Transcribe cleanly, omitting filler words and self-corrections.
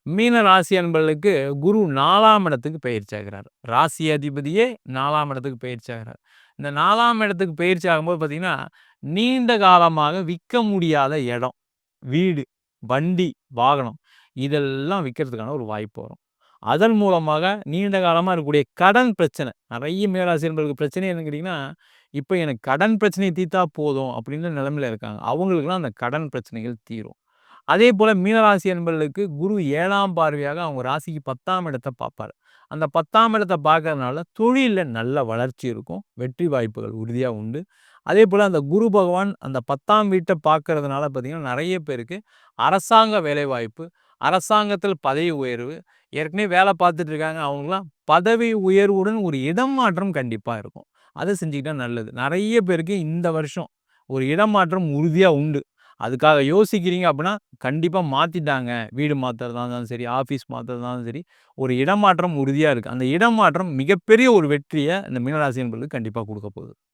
மீன ராசி அன்பர்களுக்கு குரு 4ஆம் இடத்துக்கு பெயர்ச்சியாகிறார். ராசி அதிபதியே 4ஆம் இடத்துக்கு பெயர்ச்சியாகிறார். இந்த 4ஆம் இடத்துக்கு பெயர்ச்சி ஆகும்போது பார்த்தீங்கன்னா, நீண்ட காலமாக விற்க முடியாத இடம், வீடு, வண்டி, வாகனம் இதெல்லாம் விற்கிறதுக்கான ஒரு வாய்ப்பு வரும். அதன் மூலமாக நீண்ட காலமா இருக்கக்கூடிய கடன் பிரச்சனை, நிறைய மீனராசி அன்பர்களுக்கு பிரச்சனை என்னன்னு கேட்டீங்கன்னா, இப்ப எனக்கு கடன் பிரச்சனைய தீர்த்தா போதும் அப்படின்ற நிலைமையில இருக்காங்க. அவங்களுக்கெல்லாம் அந்த கடன் பிரச்சனைகள் தீரும். அதேபோல மீனராசி அன்பர்களுக்கு குரு 7ஆம் பார்வையாக அவங்க ராசிக்கு 10ஆம் இடத்த பார்ப்பார். அந்த 10ஆம் இடத்த பார்க்கறதுனால தொழில்ல நல்ல வளர்ச்சி இருக்கும். வெற்றி வாய்ப்புகள் உறுதியா உண்டு. அதேபோல அந்த குரு பகவான் அந்த 10ஆம் வீட்ட பார்க்கறதுனால பார்த்தீங்கன்னா, நெறைய பேருக்கு அரசாங்க வேலைவாய்ப்பு, அரசாங்கத்தில் பதவி உயர்வு, ஏற்கனவே வேலை பார்த்துட்டு இருக்காங்க அவங்களுக்கெல்லாம் பதவி உயர்வுடன் ஒரு இடம் மாற்றம் கண்டிப்பா இருக்கும். அத செஞ்சுக்கிட்டா நல்லது. நெறைய பேருக்கு இந்த வருஷம் ஒரு இடமாற்றம் உறுதியா உண்டு. அதுக்காக யோசிக்கிறீங்க அப்படின்னா, கண்டிப்பா மாத்திட்டாங்க. வீடு மாத்துறதா இருந்தாலும் சரி, ஆஃபீஸ் மாத்துறதா இருந்தாலும் சரி, ஒரு இடமாற்றம் உறுதியா இருக்கு. அந்த இடமாற்றம் மிகப்பெரிய ஒரு வெற்றிய இந்த மீனராசி என்பது கண்டிப்பா குடுக்க போகுது.